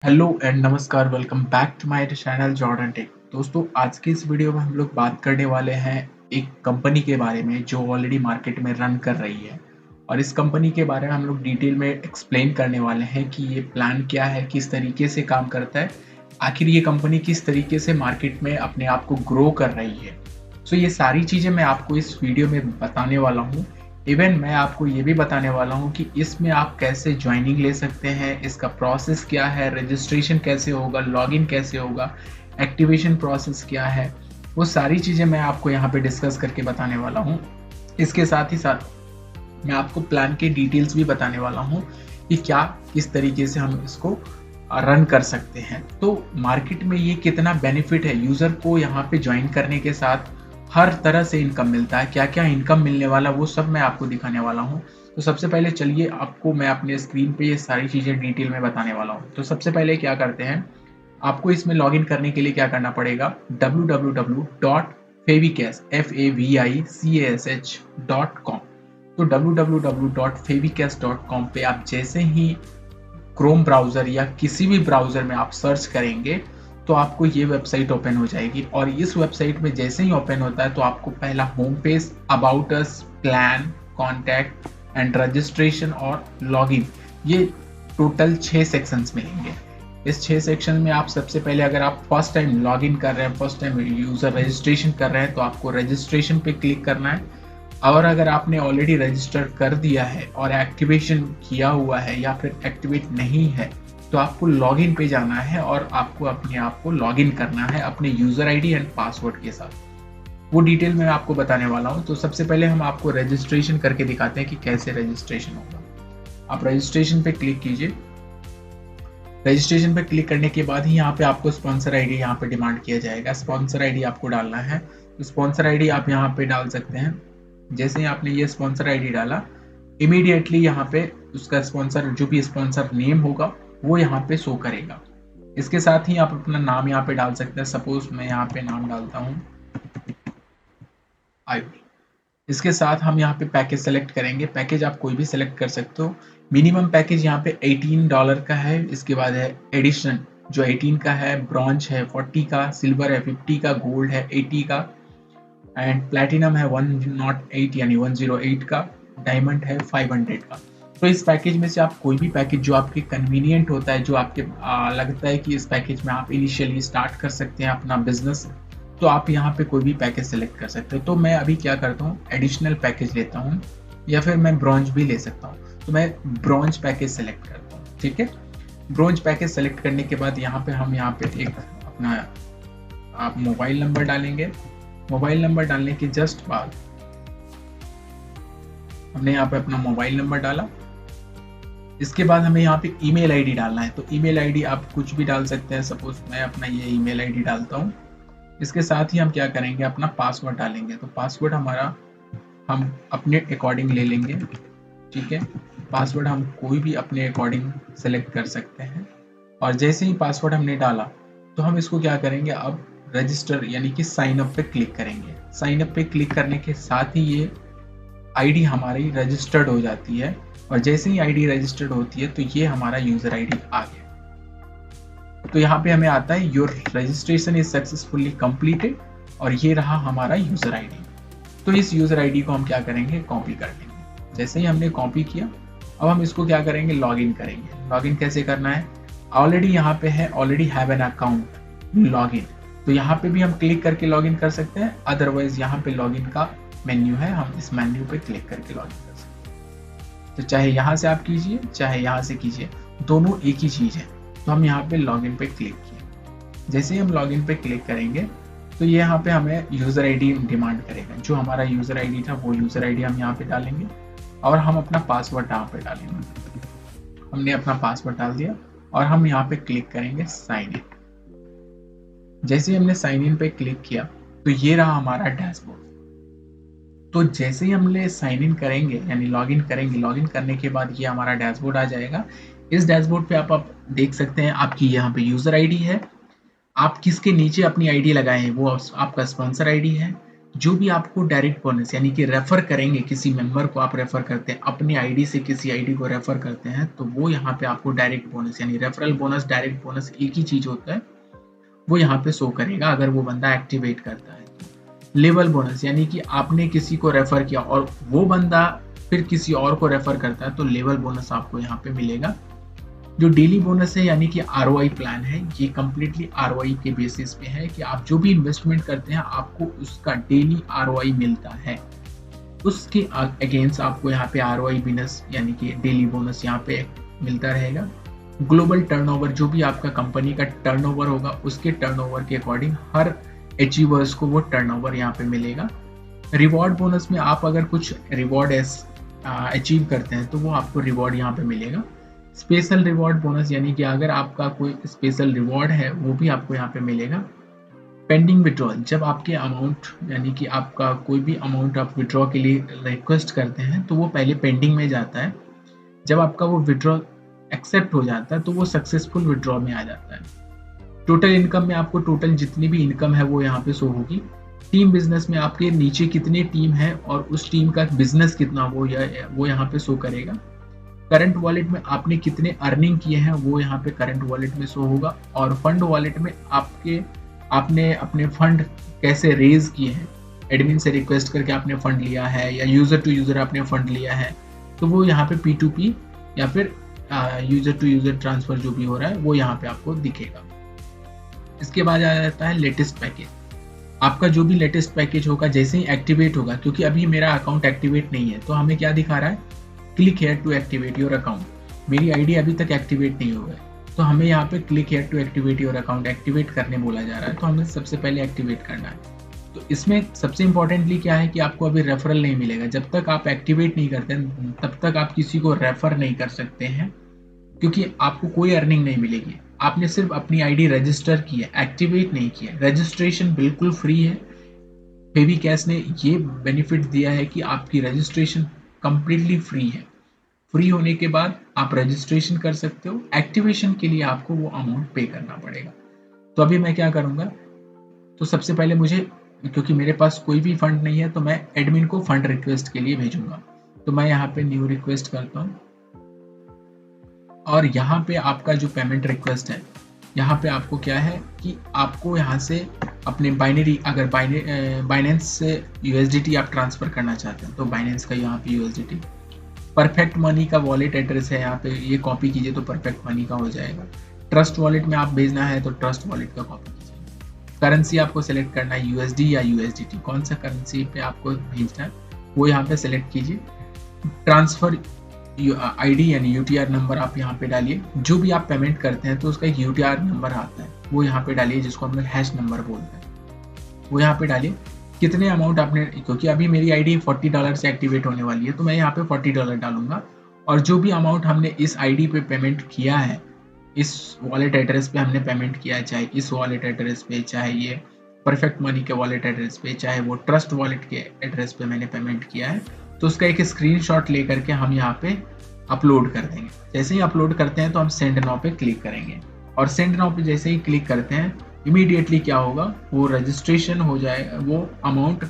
Hello and नमस्कार, welcome back to my channel Jordan tech. दोस्तों, आज की इस वीडियो में हम लोग बात करने वाले हैं एक कंपनी के बारे में जो ऑलरेडी मार्केट में रन कर रही है। और इस कंपनी के बारे में हम लोग डिटेल में एक्सप्लेन करने वाले हैं कि ये प्लान क्या है, किस तरीके से काम करता है, आखिर ये कंपनी किस तरीके से मार्केट में अपने आप को ग्रो कर रही है। सो ये सारी चीज़ें मैं आपको इस वीडियो में बताने वाला हूँ। इवन मैं आपको ये भी बताने वाला हूँ कि इसमें आप कैसे ज्वाइनिंग ले सकते हैं, इसका प्रोसेस क्या है, रजिस्ट्रेशन कैसे होगा, लॉगिन कैसे होगा, एक्टिवेशन प्रोसेस क्या है, वो सारी चीज़ें मैं आपको यहाँ पे डिस्कस करके बताने वाला हूँ। इसके साथ ही साथ मैं आपको प्लान के डिटेल्स भी बताने वाला हूँ कि क्या किस तरीके से हम इसको रन कर सकते हैं। तो मार्केट में ये कितना बेनिफिट है यूज़र को यहाँ पे ज्वाइन करने के साथ, हर तरह से इनकम मिलता है, क्या-क्या इनकम मिलने वाला वो सब मैं आपको दिखाने वाला हूँ। तो सबसे पहले चलिए आपको मैं अपने स्क्रीन पे ये सारी चीज़ें डिटेल में बताने वाला हूँ। तो सबसे पहले क्या करते हैं, आपको इसमें लॉगिन करने के लिए क्या करना पड़ेगा, www.favicas.com। तो www.favicas.com पे आप जैसे ही क्रोम ब्राउज़र या किसी भी ब्राउज़र में आप सर्च करेंगे तो आपको ये वेबसाइट ओपन हो जाएगी। और इस वेबसाइट में जैसे ही ओपन होता है तो आपको पहला home page, about us, plan, contact and registration और लॉगिन, ये टोटल 6 सेक्शंस मिलेंगे। इस 6 सेक्शन में आप सबसे पहले, अगर आप फर्स्ट टाइम लॉगिन कर रहे हैं, फर्स्ट टाइम यूज़र रजिस्ट्रेशन कर रहे हैं, तो आपको रजिस्ट्रेशन पे क्लिक करना है। और अगर आपने ऑलरेडी रजिस्टर कर दिया है और एक्टिवेशन किया हुआ है या फिर एक्टिवेट नहीं है, तो आपको लॉगिन पे जाना है और आपको अपने आप को लॉगिन करना है अपने यूज़र आईडी एंड पासवर्ड के साथ। वो डिटेल में आपको बताने वाला हूँ। तो सबसे पहले हम आपको रजिस्ट्रेशन करके दिखाते हैं कि कैसे रजिस्ट्रेशन होगा। आप रजिस्ट्रेशन पे क्लिक कीजिए। रजिस्ट्रेशन पे क्लिक करने के बाद ही यहाँ पे आपको स्पॉन्सर आईडी यहाँ पे डिमांड किया जाएगा। स्पॉन्सर आईडी आपको डालना है। तो स्पॉन्सर आईडी आप यहाँ पे डाल सकते हैं। जैसे ही आपने ये स्पॉन्सर आईडी डाला, इमीडिएटली यहाँ पे उसका स्पॉन्सर, जो भी स्पॉन्सर नेम होगा वो यहाँ पे शो करेगा। इसके साथ ही आप अपना नाम यहाँ पे डाल सकते हैं। सपोज मैं यहाँ पे नाम डालता हूँ आयुष। इसके साथ हम यहाँ पे पैकेज सेलेक्ट करेंगे। पैकेज आप कोई भी सेलेक्ट कर सकते हो। मिनिमम पैकेज यहाँ पे $18 का है। इसके बाद है एडिशन, जो 18 का है, ब्रॉन्ज है 40 का, सिल्वर है 50 का, गोल्ड है 80 का एंड प्लैटिनम है 108 यानी 108 का, डायमंड है 500 का। तो इस पैकेज में से आप कोई भी पैकेज जो आपके कन्वीनियंट होता है, जो आपके लगता है कि इस पैकेज में आप इनिशियली स्टार्ट कर सकते हैं अपना बिजनेस, तो आप यहाँ पे कोई भी पैकेज सेलेक्ट कर सकते हो। तो मैं अभी क्या करता हूँ, एडिशनल पैकेज लेता हूँ या फिर मैं ब्रॉन्ज भी ले सकता हूँ। तो मैं ब्रॉन्ज पैकेज सेलेक्ट करता हूँ। ठीक है, ब्रॉन्ज पैकेज सेलेक्ट करने के बाद यहाँ पे हम एक अपना आप मोबाइल नंबर डालेंगे। मोबाइल नंबर डालने के जस्ट बाद हमने यहाँ पे अपना मोबाइल नंबर डाला। इसके बाद हमें यहाँ पे ईमेल आईडी डालना है। तो ईमेल आईडी आप कुछ भी डाल सकते हैं। सपोज मैं अपना ये ईमेल आईडी डालता हूँ। इसके साथ ही हम क्या करेंगे, अपना पासवर्ड डालेंगे। तो पासवर्ड हमारा हम अपने अकॉर्डिंग ले लेंगे। ठीक है, पासवर्ड हम कोई भी अपने अकॉर्डिंग सेलेक्ट कर सकते हैं। और जैसे ही पासवर्ड हमने डाला तो हम इसको क्या करेंगे, अब रजिस्टर यानी कि साइन अप पे क्लिक करेंगे। साइन अप पे क्लिक करने के साथ ही ये आईडी हमारी रजिस्टर्ड हो जाती है। और जैसे ही आईडी रजिस्टर्ड होती है तो ये हमारा यूजर आईडी आ गया। तो यहाँ पे हमें आता है your registration is successfully completed, और ये रहा हमारा यूजर आईडी। तो इस यूजर आईडी को हम क्या करेंगे, कॉपी कर लेंगे। जैसे ही हमने कॉपी किया, अब हम इसको क्या करेंगे, लॉगिन करेंगे। लॉगिन कैसे करना है, ऑलरेडी यहाँ पे है already have an account login, तो यहाँ पे भी हम क्लिक करके लॉगिन कर सकते हैं। अदरवाइज यहाँ पे लॉगिन का मेन्यू है, हम इस मेन्यू पे क्लिक करके लॉगिन कर सकते हैं। तो चाहे यहाँ से आप कीजिए चाहे यहाँ से कीजिए, दोनों एक ही चीज़ है। तो हम यहाँ पे लॉगिन पे क्लिक किए। जैसे ही हम लॉगिन पे क्लिक करेंगे तो ये यहाँ पे हमें यूज़र आईडी डिमांड करेगा। जो हमारा यूज़र आईडी था वो यूज़र आईडी हम यहाँ पे डालेंगे और हम अपना पासवर्ड यहाँ पे डालेंगे। हमने अपना पासवर्ड डाल दिया और हम यहाँ पे क्लिक करेंगे साइन इन। जैसे ही हमने साइन इन पे क्लिक किया तो ये रहा हमारा डैशबोर्ड। तो जैसे ही हमने साइन इन करेंगे यानी लॉगिन करेंगे, लॉगिन करने के बाद ये हमारा डैशबोर्ड आ जाएगा। इस डैशबोर्ड पे आप देख सकते हैं, आपकी यहाँ पे यूज़र आईडी है, आप किसके नीचे अपनी आईडी लगाए हैं वो आपका स्पॉन्सर आईडी है। जो भी आपको डायरेक्ट बोनस यानी कि रेफर करेंगे, किसी मेंबर को आप रेफर करते हैं, अपनी आईडी से किसी आईडी को रेफर करते हैं, तो वो यहाँ पे आपको डायरेक्ट बोनस यानी रेफरल बोनस, डायरेक्ट बोनस एक ही चीज होता है, वो यहाँ पे शो करेगा अगर वो बंदा एक्टिवेट करता है। लेवल बोनस यानी कि आपने किसी को रेफर किया और वो बंदा फिर किसी और को रेफर करता है, तो लेवल बोनस आपको यहाँ पे मिलेगा। जो डेली बोनस है यानी कि आरओआई प्लान है, ये कम्प्लीटली आरओआई के बेसिस पे है कि आप जो भी इन्वेस्टमेंट करते हैं आपको उसका डेली आरओआई मिलता है, उसके अगेंस्ट आपको यहाँ पे आरओआई बोनस यानी कि डेली बोनस यहाँ पे मिलता रहेगा। ग्लोबल टर्नओवर, जो भी आपका कंपनी का टर्नओवर होगा उसके टर्नओवर के अकॉर्डिंग हर अचीवर्स को वो टर्नओवर यहाँ पे मिलेगा। रिवॉर्ड बोनस में आप अगर कुछ रिवॉर्ड अचीव करते हैं तो वो आपको रिवॉर्ड यहाँ पे मिलेगा। स्पेशल रिवॉर्ड बोनस यानी कि अगर आपका कोई स्पेशल रिवॉर्ड है वो भी आपको यहाँ पे मिलेगा। पेंडिंग विड्रॉल, जब आपके अमाउंट यानी कि आपका कोई भी अमाउंट आप विड्रॉ के लिए रिक्वेस्ट करते हैं तो वो पहले पेंडिंग में जाता है, जब आपका वो विड्रॉ एक्सेप्ट हो जाता है तो वो सक्सेसफुल विड्रॉ में आ जाता है। टोटल इनकम में आपको टोटल जितनी भी इनकम है वो यहाँ पे शो होगी। टीम बिजनेस में आपके नीचे कितनी टीम है और उस टीम का बिजनेस कितना वो यहाँ पे शो करेगा। करंट वॉलेट में आपने कितने अर्निंग किए हैं वो यहाँ पे करंट वॉलेट में शो होगा। और फंड वॉलेट में आपने अपने फंड कैसे रेज किए हैं, एडमिन से रिक्वेस्ट करके आपने फंड लिया है या यूजर टू यूजर आपने फंड लिया है, तो वो यहाँ पे P2P या फिर यूजर टू यूजर ट्रांसफर जो भी हो रहा है वो यहाँ पे आपको दिखेगा। इसके बाद आ जाता है लेटेस्ट पैकेज। आपका जो भी लेटेस्ट पैकेज होगा जैसे ही एक्टिवेट होगा, क्योंकि अभी मेरा अकाउंट एक्टिवेट नहीं है, तो हमें क्या दिखा रहा है, click here to activate your account. मेरी आईडी अभी तक एक्टिवेट नहीं हुआ है, तो हमें यहाँ पे click here to activate your account activate करने बोला जा रहा है, तो हमें सबसे पहले एक्टिवेट करना है। तो इसमें सबसे इंपॉर्टेंटली क्या है कि आपको अभी रेफरल नहीं मिलेगा, जब तक आप एक्टिवेट नहीं करते तब तक आप किसी को रेफर नहीं कर सकते हैं, क्योंकि आपको कोई अर्निंग नहीं मिलेगी। आपने सिर्फ अपनी आईडी रजिस्टर की है, एक्टिवेट नहीं किया। रजिस्ट्रेशन बिल्कुल फ्री है। बेबी कैश ने ये बेनिफिट दिया है कि आपकी रजिस्ट्रेशन कंप्लीटली फ्री है। फ्री होने के बाद आप रजिस्ट्रेशन कर सकते हो, एक्टिवेशन के लिए आपको वो अमाउंट पे करना पड़ेगा। तो अभी मैं क्या करूँगा, तो सबसे पहले मुझे, क्योंकि मेरे पास कोई भी फंड नहीं है, तो मैं एडमिन को फंड रिक्वेस्ट के लिए भेजूंगा। तो मैं यहाँ पे न्यू रिक्वेस्ट करता हूँ और यहाँ पे आपका जो पेमेंट रिक्वेस्ट है, यहाँ पे आपको क्या है कि आपको यहाँ से अपने बाइनरी, अगर बाइनेंस से USDT आप ट्रांसफर करना चाहते हैं तो बाइनेंस का यहाँ पे USDT, परफेक्ट मनी का वॉलेट एड्रेस है, यहाँ पे ये कॉपी कीजिए तो परफेक्ट मनी का हो जाएगा। ट्रस्ट वॉलेट में आप भेजना है तो ट्रस्ट वॉलेट का कॉपी कीजिए। करेंसी आपको सेलेक्ट करना है USD या USDT, कौन सा करेंसी पे आपको भेजना है वो यहाँ पे सेलेक्ट कीजिए। ट्रांसफर आईडी यानी UTR नंबर आप यहाँ पे डालिए। जो भी आप पेमेंट करते हैं तो उसका एक UTR नंबर आता है, वो यहाँ पे डालिए, जिसको हम लोग हैश नंबर बोलते हैं, वो यहाँ पे डालिए। कितने अमाउंट आपने, क्योंकि अभी मेरी आईडी $40 से एक्टिवेट होने वाली है, तो मैं यहाँ पे $40 डालूंगा। और जो भी अमाउंट हमने इस आईडी पे पेमेंट किया है, इस वॉलेट एड्रेस पे हमने पेमेंट किया है, चाहे इस वॉलेट एड्रेस पे, चाहे ये परफेक्ट मनी के वॉलेट एड्रेस पे, चाहे वो ट्रस्ट वॉलेट के एड्रेस पे मैंने पेमेंट किया है, तो उसका एक स्क्रीनशॉट लेकर के हम यहाँ पे अपलोड कर देंगे। जैसे ही अपलोड करते हैं तो हम सेंड नाउ पे क्लिक करेंगे, और सेंड नाउ पे जैसे ही क्लिक करते हैं इमीडिएटली क्या होगा, वो रजिस्ट्रेशन हो जाएगा, वो अमाउंट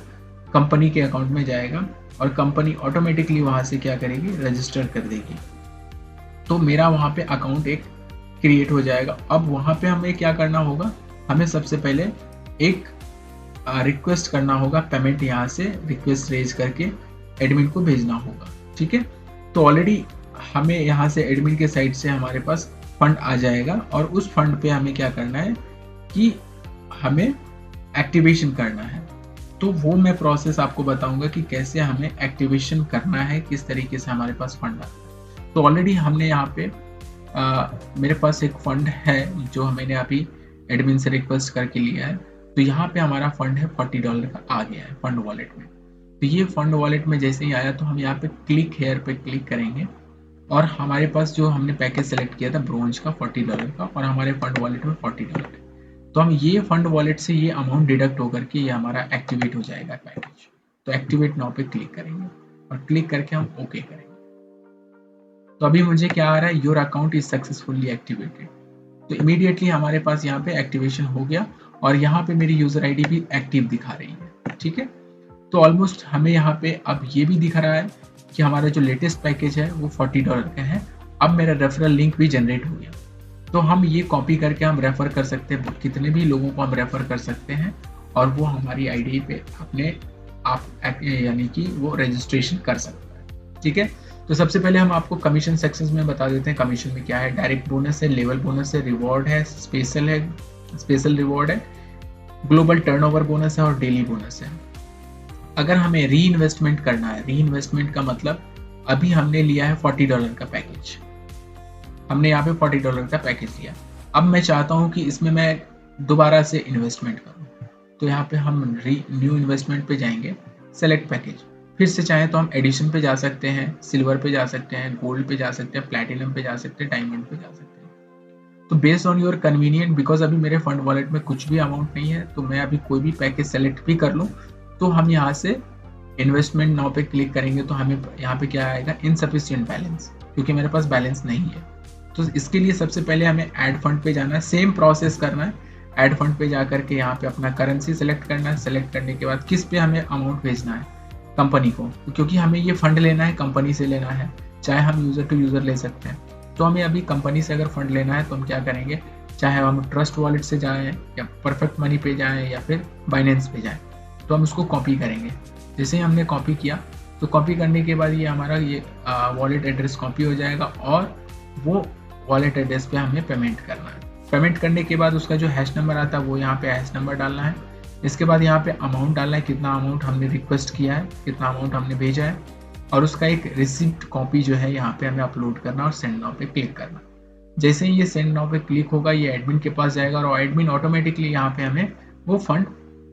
कंपनी के अकाउंट में जाएगा और कंपनी ऑटोमेटिकली वहाँ से क्या करेगी, रजिस्टर कर देगी। तो मेरा वहाँ पे अकाउंट एक क्रिएट हो जाएगा। अब वहाँ पे हमें क्या करना होगा, हमें सबसे पहले एक रिक्वेस्ट करना होगा, पेमेंट यहाँ से रिक्वेस्ट रेज करके एडमिन को भेजना होगा। ठीक है, तो ऑलरेडी हमें यहाँ से एडमिन के साइड से हमारे पास फंड आ जाएगा, और उस फंड पे हमें क्या करना है कि हमें एक्टिवेशन करना है। तो वो मैं प्रोसेस आपको बताऊंगा कि कैसे हमें एक्टिवेशन करना है, किस तरीके से हमारे पास फंड आता है। तो ऑलरेडी हमने यहाँ पे मेरे पास एक फंड है जो मैंने अभी एडमिन से रिक्वेस्ट करके लिया है। तो यहाँ पे हमारा फंड है $40 का आ गया है फंड वॉलेट में। तो ये फंड वॉलेट में जैसे ही आया तो हम यहाँ पे क्लिक हेयर पे क्लिक करेंगे, और हमारे पास जो हमने पैकेज सेलेक्ट किया था ब्रोंज का $40 का, और हमारे फंड वॉलेट में $40 है। तो हम ये फंड वॉलेट से ये अमाउंट डिडक्ट होकर के ये हमारा एक्टिवेट हो जाएगा पैकेज। तो एक्टिवेट नाउ पे क्लिक करेंगे और क्लिक करके हम ओके करेंगे। तो अभी मुझे क्या आ रहा है, your account is successfully activated. तो इमीडिएटली हमारे पास यहाँ पे एक्टिवेशन हो गया, और यहाँ पे मेरी यूजर आईडी भी एक्टिव दिखा रही है। ठीक है, तो ऑलमोस्ट हमें यहाँ पे अब ये भी दिख रहा है कि हमारा जो लेटेस्ट पैकेज है वो $40 का है। अब मेरा रेफरल लिंक भी जनरेट हो गया, तो हम ये कॉपी करके हम रेफर कर सकते हैं, कितने भी लोगों को हम रेफर कर सकते हैं और वो हमारी आईडी पे अपने आप यानी कि वो रजिस्ट्रेशन कर सकता है। ठीक है, तो सबसे पहले हम आपको कमीशन सेक्शंस में बता देते हैं कमीशन में क्या है। डायरेक्ट बोनस है, लेवल बोनस है, रिवॉर्ड है, स्पेशल रिवॉर्ड है, ग्लोबल टर्नओवर बोनस है और डेली बोनस है। अगर हमें री इन्वेस्टमेंट करना है, री इन्वेस्टमेंट का मतलब अभी हमने लिया है $40 का पैकेज, हमने यहाँ पे $40 का पैकेज लिया। अब मैं चाहता हूँ कि इसमें मैं दोबारा से इन्वेस्टमेंट करूँ, तो यहाँ पे हम न्यू इन्वेस्टमेंट पे जाएंगे, सेलेक्ट पैकेज। फिर से चाहें तो हम एडिशन पे जा सकते हैं, सिल्वर पे जा सकते हैं, गोल्ड पे जा सकते हैं, प्लैटिनम पे जा सकते हैं, डायमंड पे जा सकते हैं। तो based on your convenient, because अभी मेरे फंड वॉलेट में कुछ भी अमाउंट नहीं है, तो मैं अभी कोई भी पैकेज सेलेक्ट भी कर लूँ, तो हम यहाँ से इन्वेस्टमेंट नाउ पे क्लिक करेंगे तो हमें यहाँ पे क्या आएगा, इनसफिशिएंट बैलेंस, क्योंकि मेरे पास बैलेंस नहीं है। तो इसके लिए सबसे पहले हमें ऐड फंड पे जाना है, सेम प्रोसेस करना है। ऐड फंड पे जा करके यहाँ पे अपना करेंसी सेलेक्ट करना है। सेलेक्ट करने के बाद किस पे हमें अमाउंट भेजना है, कंपनी को, क्योंकि हमें ये फंड लेना है, कंपनी से लेना है, चाहे हम यूजर टू यूजर ले सकते हैं। तो हमें अभी कंपनी से अगर फंड लेना है तो हम क्या करेंगे, चाहे हम ट्रस्ट वॉलेट से जाएं या परफेक्ट मनी पे जाएं या फिर बाइनेंस पे जाएं, तो हम उसको कॉपी करेंगे। जैसे ही हमने कॉपी किया, तो कॉपी करने के बाद ये हमारा ये वॉलेट एड्रेस कॉपी हो जाएगा और वो वॉलेट एड्रेस पे हमें पेमेंट करना है। पेमेंट करने के बाद उसका जो हैश नंबर आता है वो यहाँ पे हैश नंबर डालना है। इसके बाद यहाँ पे अमाउंट डालना है, कितना अमाउंट हमने रिक्वेस्ट किया है, कितना अमाउंट हमने भेजा है, और उसका एक रिसिप्ट कॉपी जो है यहाँ पे हमें अपलोड करना और सेंड नाउ पे क्लिक करना। जैसे ही ये सेंड नाउ पे क्लिक होगा, ये एडमिन के पास जाएगा और एडमिन ऑटोमेटिकली यहाँ पे हमें वो फंड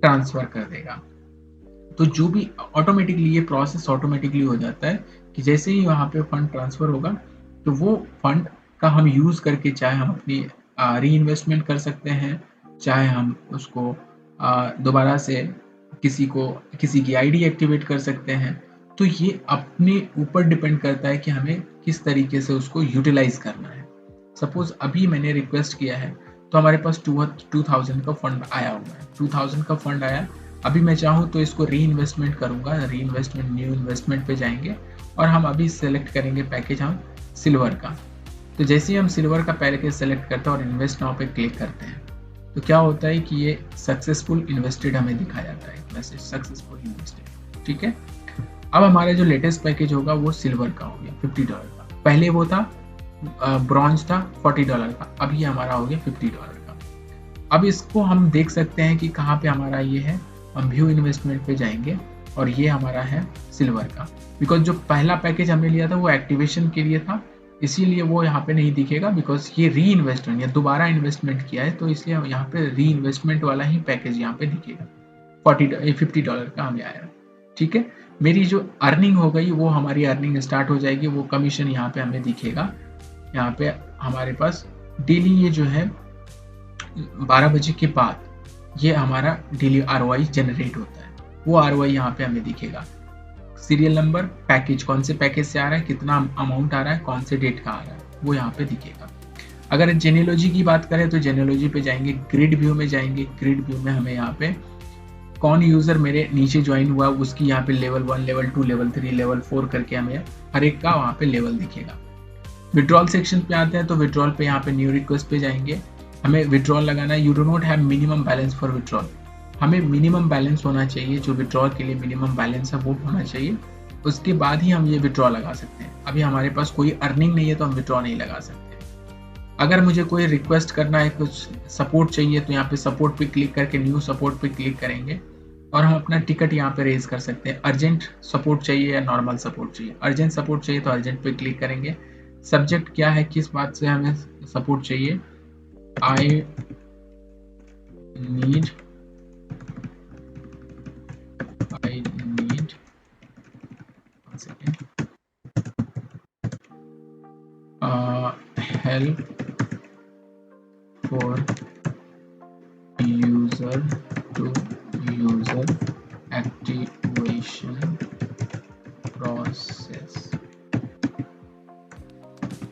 ट्रांसफर कर देगा। तो जो भी ऑटोमेटिकली ये प्रोसेस ऑटोमेटिकली हो जाता है कि जैसे ही वहाँ पे फंड ट्रांसफर होगा, तो वो फंड का हम यूज़ करके चाहे हम अपनी री इन्वेस्टमेंट कर सकते हैं, चाहे हम उसको दोबारा से किसी की आईडी एक्टिवेट कर सकते हैं। तो ये अपने ऊपर डिपेंड करता है कि हमें किस तरीके से उसको यूटिलाइज करना है। सपोज अभी मैंने रिक्वेस्ट किया है तो हमारे पास 2000 का फंड आया हुआ है, 2000 का फंड आया। अभी मैं चाहूँ तो इसको री इन्वेस्टमेंट करूँगा, री इन्वेस्टमेंट न्यू इन्वेस्टमेंट पे जाएंगे और हम अभी सेलेक्ट करेंगे पैकेज हम सिल्वर का। तो जैसे ही हम सिल्वर का पैकेज सेलेक्ट करते हैं और इन्वेस्ट नाउ पे क्लिक करते हैं, तो क्या होता है कि ये सक्सेसफुल इन्वेस्टेड हमें दिखाया जाता है, मैसेज सक्सेसफुल इन्वेस्टेड। ठीक है, अब हमारा जो लेटेस्ट पैकेज होगा वो सिल्वर का हो गया $50 का। पहले वो था ब्रॉन्ज था $40 का, अब ये हमारा हो गया $50 का। अब इसको हम देख सकते हैं कि कहाँ पे हमारा ये है, हम व्यू इन्वेस्टमेंट पे जाएंगे और ये हमारा है सिल्वर का। बिकॉज जो पहला पैकेज हमने लिया था वो एक्टिवेशन के लिए था, इसीलिए वो यहाँ पे नहीं दिखेगा, बिकॉज ये री इन्वेस्टमेंट या दोबारा इन्वेस्टमेंट किया है, तो इसलिए यहाँ पे री इन्वेस्टमेंट वाला ही पैकेज यहाँ पे दिखेगा। $50 का हमें आया। ठीक है, मेरी जो अर्निंग हो गई वो हमारी अर्निंग स्टार्ट हो जाएगी, वो कमीशन यहाँ पे हमें दिखेगा। यहाँ पे हमारे पास डेली ये जो है 12 बजे के बाद ये हमारा डेली ROI जनरेट होता है, वो ROI यहाँ पे हमें दिखेगा। सीरियल नंबर, पैकेज, कौन से पैकेज से आ रहा है, कितना अमाउंट आ रहा है, कौन से डेट का आ रहा है, वो यहाँ पे दिखेगा। अगर जेनेलॉजी की बात करें तो जेनेलॉजी पे जाएंगे, ग्रिड व्यू में जाएंगे। ग्रिड व्यू में हमें यहाँ पे कौन यूजर मेरे नीचे ज्वाइन हुआ उसकी यहाँ पे लेवल 1, लेवल 2, लेवल 3, लेवल 4 करके हमें हर एक का वहाँ पे लेवल दिखेगा। विड्रॉल सेक्शन पे आते हैं तो विड्रॉल पे यहाँ पे न्यू रिक्वेस्ट पे जाएंगे, हमें विड्रॉल लगाना है। You do not have minimum balance for withdrawal, हमें मिनिमम बैलेंस होना चाहिए, जो विड्रॉल के लिए मिनिमम बैलेंस है वो होना चाहिए, उसके बाद ही हम ये विड्रॉ लगा सकते हैं। अभी हमारे पास कोई अर्निंग नहीं है तो हम विड्रॉ नहीं लगा सकते। अगर मुझे कोई रिक्वेस्ट करना है, कुछ सपोर्ट चाहिए, तो यहाँ पे सपोर्ट पे क्लिक करके न्यू सपोर्ट पे क्लिक करेंगे और हम अपना टिकट यहाँ पे रेज कर सकते हैं। अर्जेंट सपोर्ट चाहिए या नॉर्मल सपोर्ट चाहिए, अर्जेंट सपोर्ट चाहिए तो अर्जेंट पे क्लिक करेंगे। सब्जेक्ट क्या है, किस बात से हमें सपोर्ट चाहिए, I need help for user to user activation process,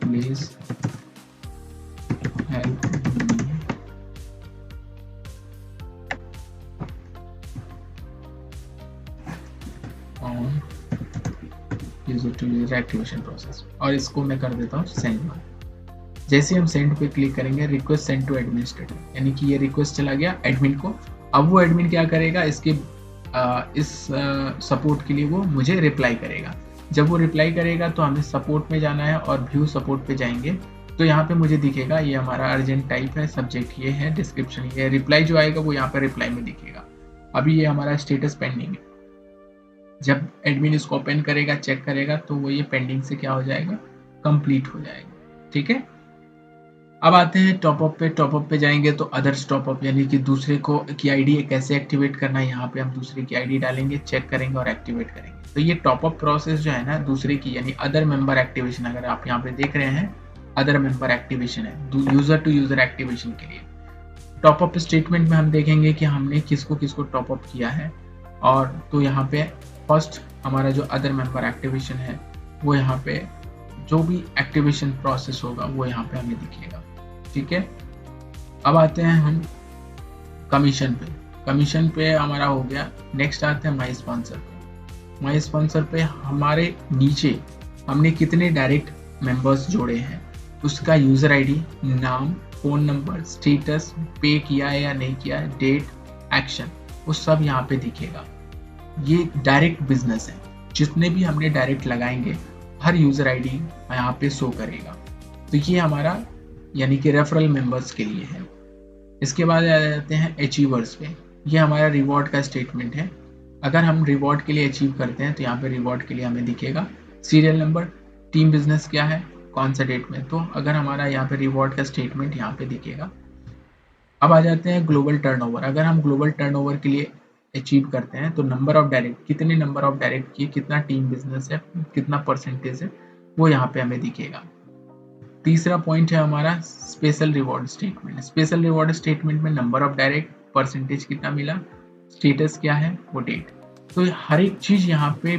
please help me user to user activation process, और इसको मैं कर देता हूँ सेंड में। जैसे हम सेंड पे क्लिक करेंगे, रिक्वेस्ट सेंड टू एडमिनिस्ट्रेटर, यानी कि ये रिक्वेस्ट चला गया एडमिन को। अब वो एडमिन क्या करेगा, इस सपोर्ट के लिए वो मुझे रिप्लाई करेगा। जब वो रिप्लाई करेगा तो हमें सपोर्ट में जाना है और व्यू सपोर्ट पे जाएंगे, तो यहाँ पे मुझे दिखेगा ये हमारा अर्जेंट टाइप है, सब्जेक्ट ये है, डिस्क्रिप्शन ये है, रिप्लाई जो आएगा वो यहाँ पे रिप्लाई में दिखेगा। अभी ये हमारा स्टेटस पेंडिंग है। जब एडमिन इसको ओपन करेगा, चेक करेगा, तो वो ये पेंडिंग से क्या हो जाएगा, कंप्लीट हो जाएगा। ठीक है, अब आते हैं टॉपअप पे। टॉपअप पे जाएंगे तो अदर्स टॉपअप, यानी कि दूसरे को की आईडी कैसे एक्टिवेट करना है, यहाँ पे हम दूसरे की आईडी डालेंगे, चेक करेंगे और एक्टिवेट करेंगे। तो ये टॉपअप प्रोसेस जो है ना, दूसरे की यानी अदर मेंबर एक्टिवेशन, अगर आप यहाँ पे देख रहे हैं अदर मेंबर एक्टिवेशन है, यूजर टू यूजर एक्टिवेशन के लिए। टॉपअप स्टेटमेंट में हम देखेंगे कि हमने किसको किसको टॉपअप किया है, और तो यहाँ पे फर्स्ट हमारा जो अदर मेंबर एक्टिवेशन है, वो यहाँ पे जो भी एक्टिवेशन प्रोसेस होगा वो यहाँ पे हमें दिखेगा। ठीक है, अब आते हैं हम कमीशन पे। कमीशन पे हमारा हो गया। नेक्स्ट आते हैं माई स्पॉन्सर पे। माई स्पॉन्सर पे हमारे नीचे हमने कितने डायरेक्ट मेंबर्स जोड़े हैं, उसका यूजर आईडी, नाम, फोन नंबर, स्टेटस, पे किया है या नहीं किया है, डेट, एक्शन, वो सब यहाँ पे दिखेगा। ये डायरेक्ट बिजनेस है, जितने भी हमने डायरेक्ट लगाएंगे हर यूजर आईडी यहाँ पे शो करेगा। तो ये हमारा यानी कि रेफरल मेंबर्स के लिए है। इसके बाद आ जाते हैं अचीवर्स पे। ये हमारा रिवॉर्ड का स्टेटमेंट है। अगर हम रिवॉर्ड के लिए अचीव करते हैं तो यहाँ पे रिवॉर्ड के लिए हमें दिखेगा सीरियल नंबर, टीम बिजनेस क्या है, कौन सा डेट में। तो अगर हमारा यहाँ पे रिवॉर्ड का स्टेटमेंट यहाँ पे दिखेगा। अब आ जाते हैं ग्लोबल टर्नओवर। अगर हम ग्लोबल टर्नओवर के लिए अचीव करते हैं तो नंबर ऑफ डायरेक्ट, कितने नंबर ऑफ डायरेक्ट किए, कितना टीम बिजनेस है, कितना परसेंटेज है, वो यहाँ पे हमें दिखेगा। तीसरा पॉइंट है हमारा special reward statement. Special reward statement में नंबर ऑफ डायरेक्ट, परसेंटेज कितना मिला, स्टेटस क्या है, वो डेट। तो हर एक चीज यहाँ पे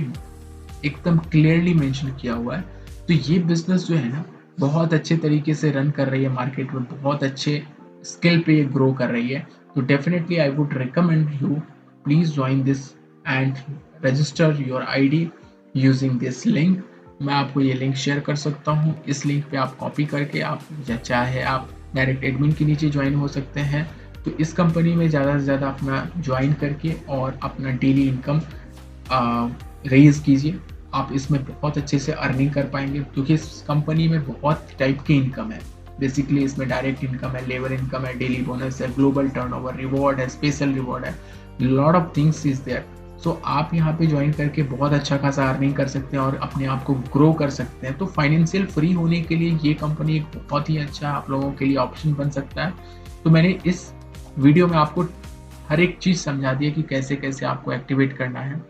एकदम क्लियरली मेंशन किया हुआ है। तो ये बिजनेस जो है ना, बहुत अच्छे तरीके से रन कर रही है, मार्केट में बहुत अच्छे स्किल पे ग्रो कर रही है। तो definitely I would recommend you, please join this and register your ID using this link. मैं आपको ये लिंक शेयर कर सकता हूँ। इस लिंक पे आप कॉपी करके आप चाहे आप डायरेक्ट एडमिन के नीचे ज्वाइन हो सकते हैं। तो इस कंपनी में ज़्यादा से ज़्यादा अपना ज्वाइन करके और अपना डेली इनकम रेज कीजिए। आप इसमें बहुत अच्छे से अर्निंग कर पाएंगे, क्योंकि इस कंपनी में बहुत टाइप की इनकम है। बेसिकली इसमें डायरेक्ट इनकम है, लेबर इनकम है, डेली बोनस है, ग्लोबल टर्नओवर, रिवॉर्ड है, स्पेशल रिवॉर्ड है, lot of things is there. So आप यहाँ पे ज्वाइन करके बहुत अच्छा खासा अर्निंग कर सकते हैं और अपने आप को ग्रो कर सकते हैं। तो फाइनेंशियल फ्री होने के लिए ये कंपनी एक बहुत ही अच्छा आप लोगों के लिए ऑप्शन बन सकता है। तो मैंने इस वीडियो में आपको हर एक चीज़ समझा दी है कि कैसे कैसे आपको एक्टिवेट करना है।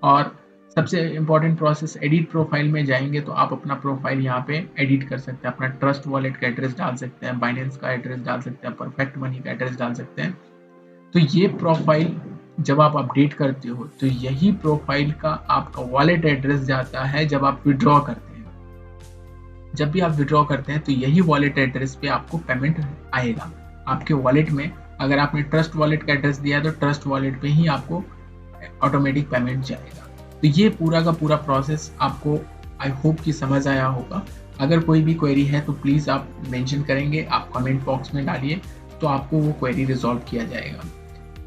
और सबसे इम्पॉर्टेंट प्रोसेस, एडिट प्रोफाइल में जाएंगे तो आप अपना प्रोफाइल यहाँ पे एडिट कर सकते हैं। अपना ट्रस्ट वॉलेट का एड्रेस डाल सकते हैं, बाइनेंस का एड्रेस डाल सकते हैं, परफेक्ट मनी का एड्रेस डाल सकते हैं। तो ये प्रोफाइल जब आप अपडेट करते हो तो यही प्रोफाइल का आपका वॉलेट एड्रेस जाता है जब आप विड्रॉ करते हैं। जब भी आप विड्रॉ करते हैं तो यही वॉलेट एड्रेस पे आपको पेमेंट आएगा आपके वॉलेट में। अगर आपने ट्रस्ट वॉलेट का एड्रेस दिया है तो ट्रस्ट वॉलेट पे ही आपको ऑटोमेटिक पेमेंट जाएगा। तो ये पूरा का पूरा प्रोसेस आपको आई होप कि समझ आया होगा। अगर कोई भी क्वेरी है तो प्लीज़ आप मेंशन करेंगे, आप कमेंट बॉक्स में डालिए, तो आपको वो क्वेरी रिजॉल्व किया जाएगा।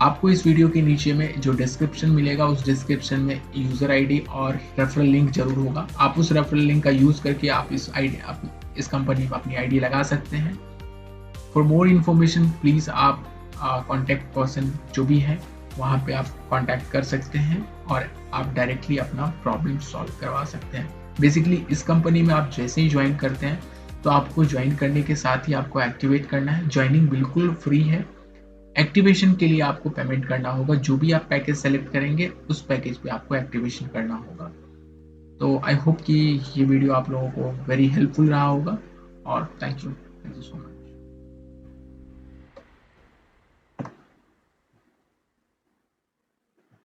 आपको इस वीडियो के नीचे में जो डिस्क्रिप्शन मिलेगा उस डिस्क्रिप्शन में यूज़र आईडी और रेफरल लिंक जरूर होगा। आप उस रेफरल लिंक का यूज़ करके आप इस कंपनी में अपनी आईडी लगा सकते हैं। फॉर मोर इन्फॉर्मेशन प्लीज़ आप कॉन्टैक्ट पर्सन जो भी है वहाँ पे आप कॉन्टैक्ट कर सकते हैं और आप डायरेक्टली अपना प्रॉब्लम सॉल्व करवा सकते हैं। बेसिकली इस कंपनी में आप जैसे ही ज्वाइन करते हैं तो आपको ज्वाइन करने के साथ ही आपको एक्टिवेट करना है। ज्वाइनिंग बिल्कुल फ्री है। एक्टिवेशन के लिए आपको पेमेंट करना होगा। जो भी आप पैकेज सेलेक्ट करेंगे उस पैकेज पे आपको एक्टिवेशन करना होगा। तो आई होप कि ये वीडियो आप लोगों को वेरी हेल्पफुल रहा होगा और थैंक यू सो मच।